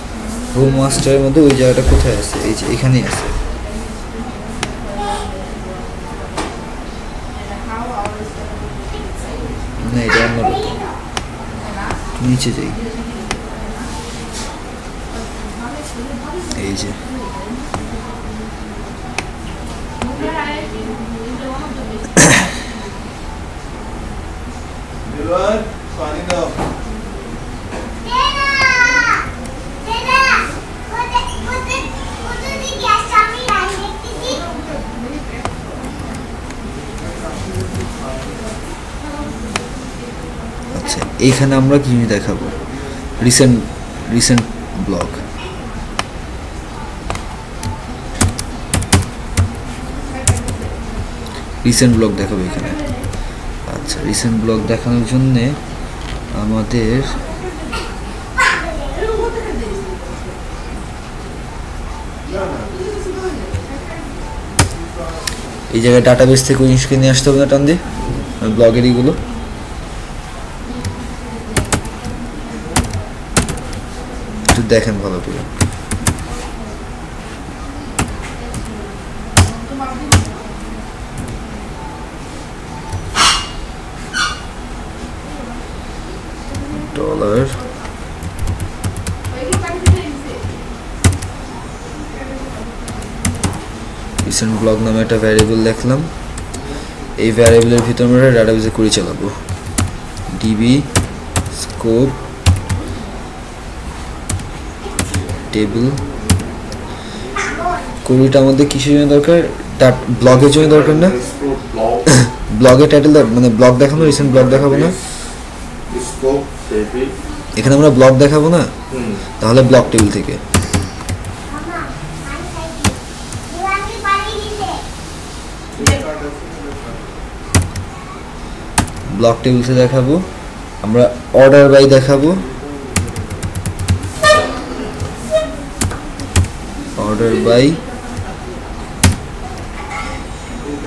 হোম মাস্টারের মধ্যে ওই জায়গাটা কোথায় আছে? এই যে এখানেই আছে। না, এটা অন্যরকম, নিচে যাই, এই যে पानी दाओ। আচ্ছা, এইখানে আমরা কি দেখাবো? Recent blog. রিসেন্ট ব্লগ দেখাবো এখানে। আচ্ছা, রিসেন্ট ব্লগ দেখানোর জন্যে আমাদের এই জায়গায় ডাটাবেস থেকে ওই জিনিসকে নিয়ে আসতে হবে না, টান দিয়ে ব্লগের এইগুলো। একটু দেখেন ভালো করে। ডলার রিসেন্ট ব্লগ নামে একটা ভ্যারিয়েবল লিখলাম। এই ভ্যারিয়েবলের ভিতর আমরা ডাটাবেসে করে চালাবো। DB scope table. কোরিটা আমাদের কিসের জন্য দরকার? ব্লগের জন্য দরকার না? ব্লগের টাইটেল মানে ব্লগ দেখাবো, রিসেন্ট ব্লগ দেখাবো না, এখানে আমরা ব্লগ দেখাবো না, তাহলে ব্লগ টেবিল থেকে ব্লগ টেবিলসে দেখাবো। আমরা অর্ডার বাই দেখাবো, অর্ডার বাই।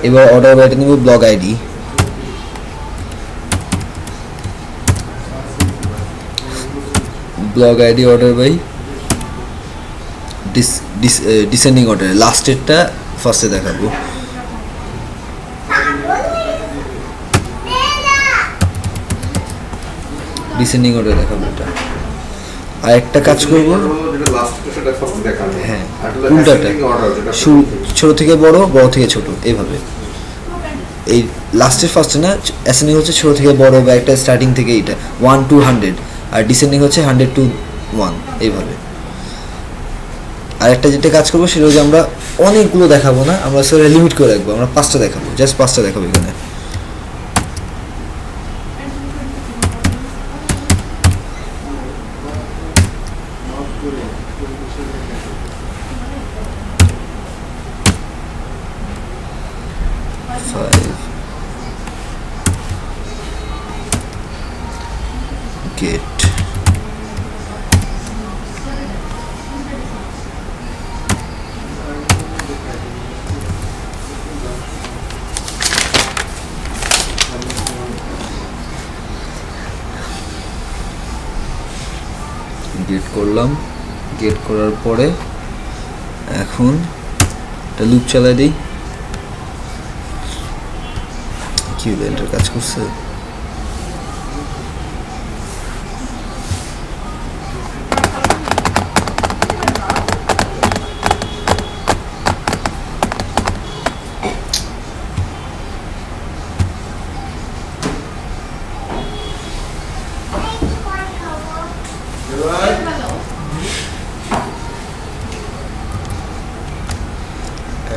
এবার অর্ডার বাইটা নেব blog ID. Blog ID order by descending order, লাস্টেরটা ফার্স্টে দেখাবো। ডিসেন্ডিং অর্ডার দেখাবো এটা। আর একটা কাজ করবো, হ্যাঁ উল্টাটা, ছোট থেকে বড়, বড় থেকে ছোট, এইভাবে। এই লাস্টের ফার্স্টে না, অ্যাসেন্ডিং হচ্ছে ছোট থেকে বড় বা একটা স্টার্টিং থেকে, এইটা 1 to 100, আর ডিসেন্ডিং হচ্ছে 100 to 1, এইভাবে। আর একটা যেটা কাজ করবো সেটা হচ্ছে আমরা অনেকগুলো দেখাবো না, আমরা সেটা লিমিট করে রাখবো, আমরা 5টা দেখাবো, জাস্ট 5টা দেখাবো এখানে। 5 get গেট করলাম গেট করার পরে এখন একটা লুপ চালাই দিই কি হলো এটার কাজ করছে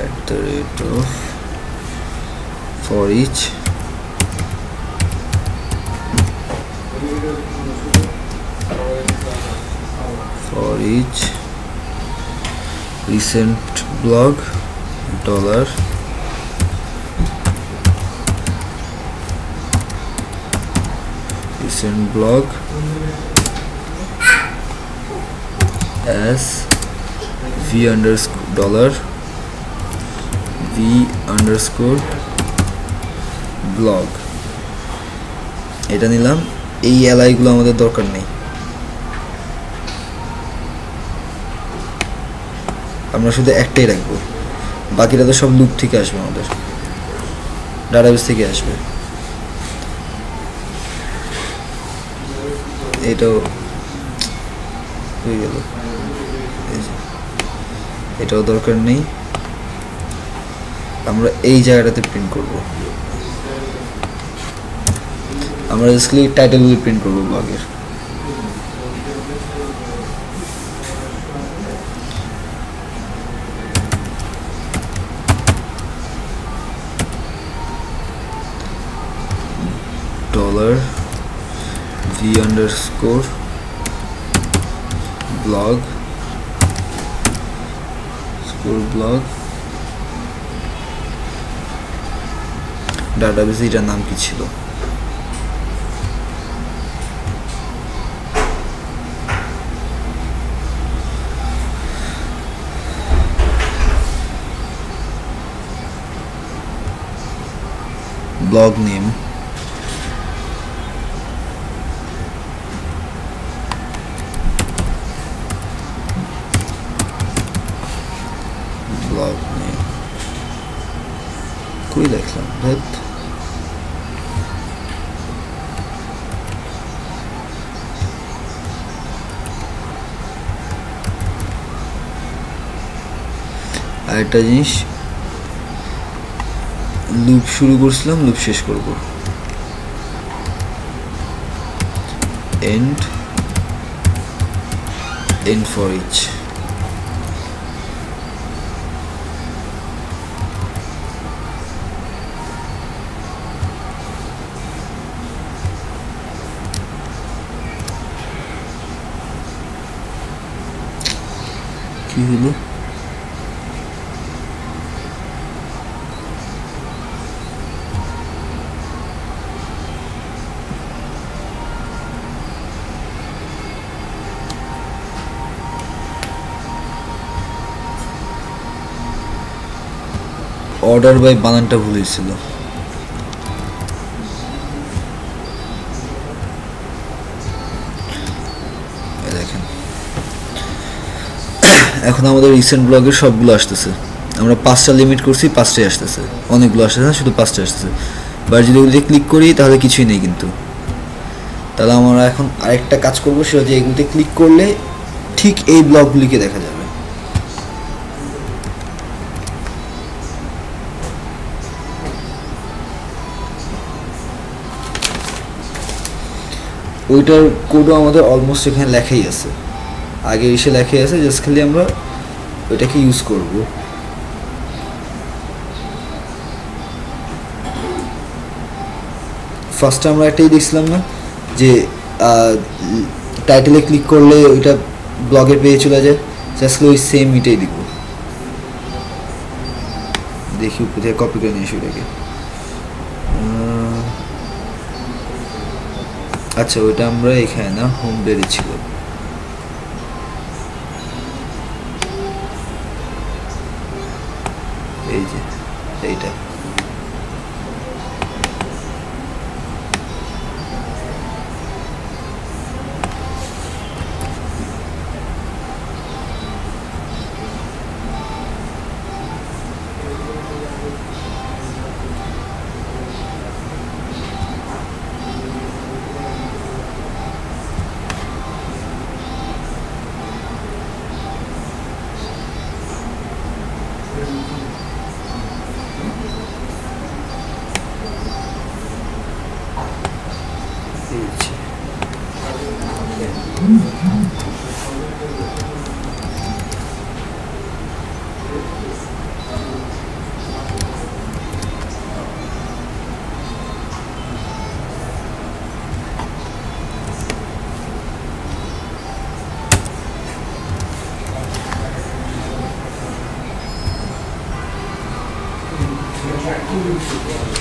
at the rate of for each recent blog dollar recent blog as v underscore dollar v underscore blog এটা নিলাম এই এলআই গুলো আমাদের দরকার নেই আমরা শুধু একটাই রাখবো বাকিটা তো সব লুপ থেকে আসবে আমাদের ডাটাবেস থেকে আসবে এটাও হয়ে গেল এটাও দরকার নেই আমরা এই জায়গাটাতে প্রিন্ট করব আমরা বেসিক্যালি টাইটেলগুলো প্রিন্ট করব ব্লগের dollar v underscore blog database এটার নাম কি ছিল blog name blog name कोई लिखलाम ধ্যাৎ আরেকটা জিনিস লুপ শুরু করছিলাম লুপ শেষ করব end for each কি হলো অর্ডার বাই বানানটা ভুল হয়েছিল দেখেন এখন আমাদের রিসেন্ট ব্লগের সবগুলো আসতেছে আমরা 5টা লিমিট করছি 5টাই আসতেছে অনেকগুলো আসতেছে না শুধু 5টা আসতেছে বাট যদি ওগুলোতে ক্লিক করি তাহলে কিছুই নেই কিন্তু তাহলে আমরা এখন আরেকটা কাজ করবো সেটা হচ্ছে এগুলোতে ক্লিক করলে ঠিক এই ব্লগগুলিকে দেখা যাবে ওইটার কোডও আমাদের অলমোস্ট এখানে লেখাই আছে আগে এসে লেখাই আছে জাস্ট খালি আমরা ওইটাকে ইউজ করব ফার্স্ট আমরা একটাই দেখছিলাম না যে টাইটেলে ক্লিক করলে ওইটা ব্লগের পেজে চলে যায় জাস্ট ওই সেম এটাই দিব দেখি উপরে কপি করে নিয়ে এসে ওটাকে আচ্ছা ওইটা আমরা এখানে না হোম বেরিয়েছিল এই যে এইটা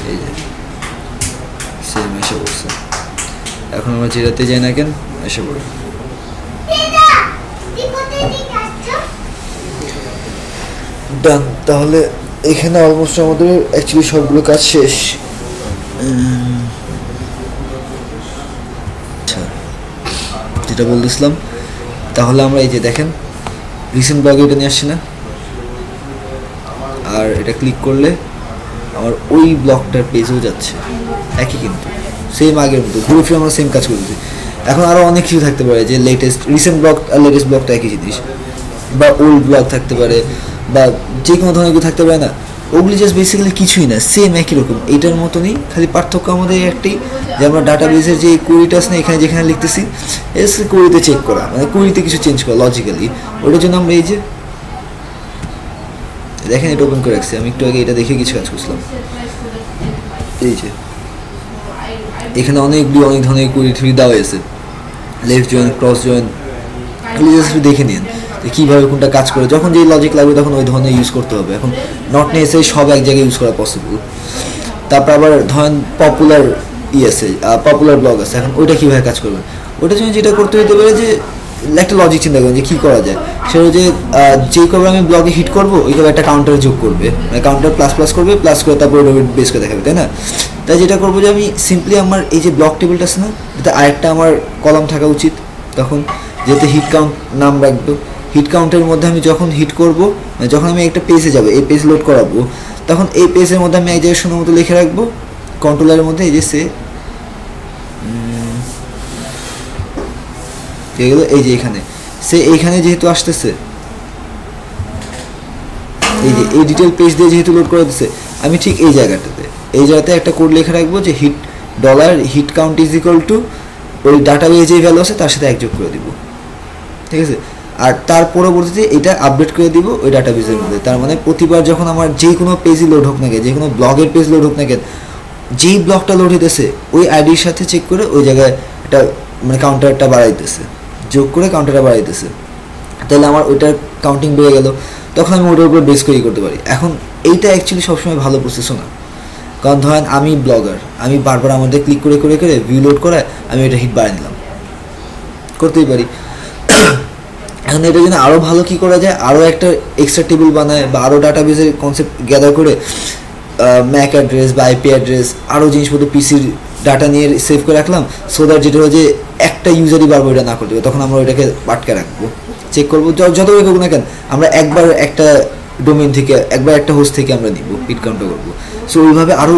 এই যে সেম এসে পড়ছে এখন আমরা যেটাতে যাই না কেন এসে পড়ে ডান তাহলে এখানে অলমোস্ট আমাদের অ্যাকচুয়ালি সবগুলো কাজ শেষ আচ্ছা যেটা বলতেছিলাম তাহলে আমরা এই যে দেখেন রিসেন্ট ব্লগে এটা নিয়ে আসছি না আর এটা ক্লিক করলে আমার ওই ব্লগটার পেজেও যাচ্ছে একই কিন্তু সেম আগের মতো ঘুরে ফিরে আমরা সেম কাজ করতেছি এখন আরও অনেক কিছু থাকতে পারে যে লেটেস্ট রিসেন্ট ব্লগ আর লেটেস্ট ব্লগটা একই জিনিস বা ওল্ড ব্লগ থাকতে পারে বা যে কোনো ধরনের কিছু থাকতে পারে না ওগুলি জাস্ট বেসিক্যালি কিছুই না সেম একই রকম এইটার মতনই খালি পার্থক্য আমাদের একটি যে আমরা ডাটাবেসের যে কোয়েরিটা আছে না এখানে যেখানে লিখতেছি এসে কোয়েরিতে চেক করা মানে কোয়েরিতে কিছু চেঞ্জ করা লজিক্যালি ওটার জন্য আমরা এই যে দেখেন এটা ওপেন করে রাখছি আমি একটু আগে এটা দেখে কিছু কাজ করছিলাম এই যে এখানে অনেক ধরনের কোয়েরি দেওয়া হয়েছে left join cross join just দেখে নিন যে কীভাবে কোনটা কাজ করে যখন যেই লজিক লাগবে তখন ওই ধরনের ইউজ করতে হবে এখন নট নেসেসারি সব এক জায়গায় ইউজ করা পসিবল তারপর আবার ধরেন পপুলার আছে পপুলার ব্লগ আছে এখন ওইটা কীভাবে কাজ করবে ওটার জন্য যেটা করতে হতে পারে যে একটা লজিক চিন্তা করেন যে কী করা যায় সেটা যে যেই কবে আমি ব্লগে হিট করবো ওই কবে একটা কাউন্টার যোগ করবে মানে কাউন্টার প্লাস করবে প্লাস করে তারপরে বেস করে দেখাবে তাই না তাই যেটা করবো যে আমি সিম্পলি আমার এই যে ব্লক টেবিলটা আছে না যাতে আরেকটা আমার কলাম থাকা উচিত তখন যেতে হিট কাউন্ট নাম রাখবো হিট কাউন্টের মধ্যে আমি যখন হিট করবো মানে যখন আমি একটা পেজে যাবো এই পেজ লোড করাবো তখন এই পেজের মধ্যে আমি এক জায়গায় সুন্দর মতো লিখে রাখবো কন্ট্রোলারের মধ্যে এই যে সে এগুলো এই যে এখানে সে এইখানে যেহেতু আসতেছে এই যে এই ডিটেল পেজ দিয়ে যেহেতু লোড করে দিচ্ছে আমি ঠিক এই জায়গাটাতে একটা কোড লিখে রাখবো যে hit count is equal to ওই ডাটাবেজে যে ভ্যালু আছে তার সাথে এক যোগ করে দিব ঠিক আছে আর তার পরবর্তীতে এটা আপডেট করে দিব ওই ডাটাবেজের মধ্যে তার মানে প্রতিবার যখন আমার যে কোনো পেজই লোড হোক না কেন যে কোনো ব্লগের পেজ লোড হোক না কেন যেই ব্লগটা লোড হইতেছে ওই আইডির সাথে চেক করে ওই জায়গায় একটা মানে কাউন্টারটা বাড়াইতেছে যোগ করে কাউন্টারটা বাড়াইতেছে তাহলে আমার ওইটার কাউন্টিং বেড়ে গেল তখন আমি ওটার উপর বেস করেই করতে পারি এখন এইটা অ্যাকচুয়ালি সবসময় ভালো প্রসেসও না কারণ ধরেন আমি ব্লগার আমি বারবার আমাদের ক্লিক করে ভিউ লোড করায় আমি এটা হিট বাড়িয়ে নিলাম করতেই পারি এখন এটার জন্য আরও ভালো কী করা যায় আরও একটা এক্সট্রা টেবিল বানায় বা আরও ডাটাবেসের কনসেপ্ট গ্যাদার করে ম্যাক অ্যাড্রেস বা আইপি অ্যাড্রেস আরও জিনিসপত্র পিসির ডাটা নিয়ে সেভ করে রাখলাম সো দ্যাট যেটা হচ্ছে একটা ইউজারই বারবার ওইটা না করতে হবে তখন আমরা ওইটাকে আটকে রাখবো চেক করবো যতবার করবো না কেন আমরা একবার একটা ডোমেন থেকে একবার একটা হোস্ট থেকে আমরা নিব হিট কাউন্টটা করবো সো ওইভাবে আরও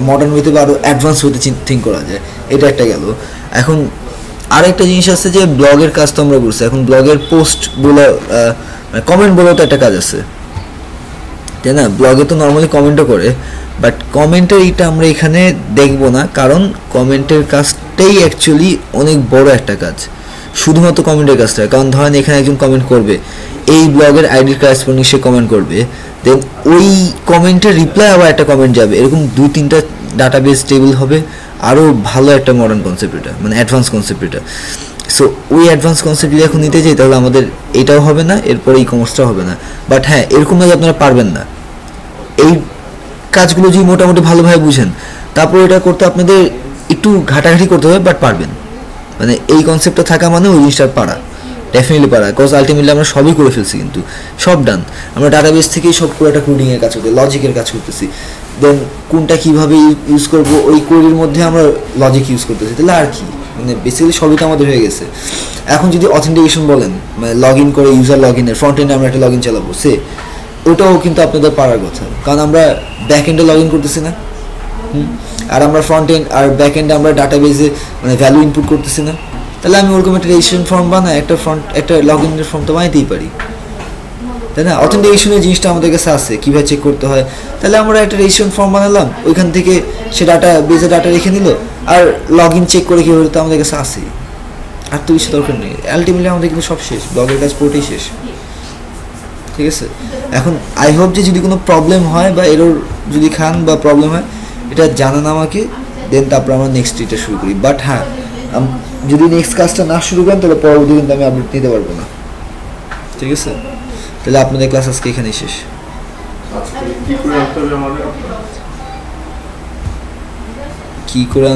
মডার্ন হইতে বা আরও অ্যাডভান্স হইতে থিঙ্ক করা যায় এটা একটা গেল এখন আরেকটা জিনিস আছে যে ব্লগের কাজ তো আমরা করছি এখন ব্লগের পোস্ট বলে কমেন্ট বলেও তো একটা কাজ আছে তাই না ব্লগে তো নর্মালি কমেন্টও করে বাট কমেন্টের এইটা আমরা এখানে দেখব না কারণ কমেন্টের কাজটাই অ্যাকচুয়ালি অনেক বড় একটা কাজ শুধুমাত্র কমেন্টের কাজটা কারণ ধরেন এখানে একজন কমেন্ট করবে এই ব্লগের আইডির করেসপন্ডিং সে কমেন্ট করবে দেন ওই কমেন্টের রিপ্লাই আবার একটা কমেন্ট যাবে এরকম 2-3টা ডাটাবেস টেবিল হবে আরও ভালো একটা মডার্ন কনসেপ্ট এটা মানে অ্যাডভান্স কনসেপ্ট এটা সো ওই অ্যাডভান্স কনসেপ্ট যদি এখন নিতে চাই তাহলে আমাদের এটাও হবে না এরপরে ই কমার্সটাও হবে না বাট হ্যাঁ এরকম না যে আপনারা পারবেন না এই কাজগুলো যদি মোটামুটি ভালোভাবে বুঝেন তারপর এটা করতে আপনাদের একটু ঘাটাঘাটি করতে হবে, বাট পারবেন। মানে এই কনসেপ্টটা থাকা মানে ওই জিনিসটা পারা, ডেফিনেটলি পারা। বিকজ আলটিমেটলি আমরা সবই করে ফেলছি, কিন্তু সব ডান। আমরা ডাটাবেস থেকেই সব পুরোটা কোডিংয়ের কাজ করতে, লজিকের কাজ করতেছি। দেন কোনটা কীভাবে ইউজ করবো ওই কোডের মধ্যে আমরা লজিক ইউজ করতেছি, তাহলে আর কি, মানে বেসিক্যালি সবই তো আমাদের হয়ে গেছে। এখন যদি অথেন্টিকেশন বলেন, মানে লগ ইন করে ইউজার লগ ইনের ফ্রন্ট এন্ডে আমরা একটা লগ ইন চালাবো, ওটাও কিন্তু আপনাদের পারার কথা, কারণ আমরা ব্যাক এন্ডে লগ ইন করতেছি না। আর আমরা ফ্রন্ট এন্ড আর ব্যাক এন্ডে আমরা ডাটাবেসে মানে ভ্যালু ইনপুট করতেছি না। তাহলে আমি ওরকম একটা রেজিস্ট্রেশন ফর্ম বানাই, একটা লগ ইনের ফর্ম তো বানাইতেই পারি, তাই না? অথেন্টিকেশনের জিনিসটা আমাদের কাছে আছে, কীভাবে চেক করতে হয়। তাহলে আমরা একটা রেজিস্ট্রেশন ফর্ম বানালাম, ওইখান থেকে সে ডাটা বেসে ডাটা রেখে নিল, আর লগ ইন চেক করে কীভাবে তো আমাদের কাছে আছে। আর তো কিছু দরকার নেই। আলটিমেটলি আমাদের কিন্তু সব শেষ, ব্লগের কাজ পুরোটাই শেষ, ঠিক আছে? এখন আই হোপ যে যদি কোনো প্রবলেম হয় বা এরর যদি খান বা প্রবলেম হয়, এটা জানান আমাকে, দেন তারপর আমরা নেক্সট এটা শুরু করি। বাট হ্যাঁ, যদি নেক্সট কাজটা না শুরু করেন তাহলে পরবর্তী কিন্তু আমি আপডেট নিতে পারবো না, ঠিক আছে? তাহলে আপনাদের ক্লাস আজকে এখানেই শেষ। কি করে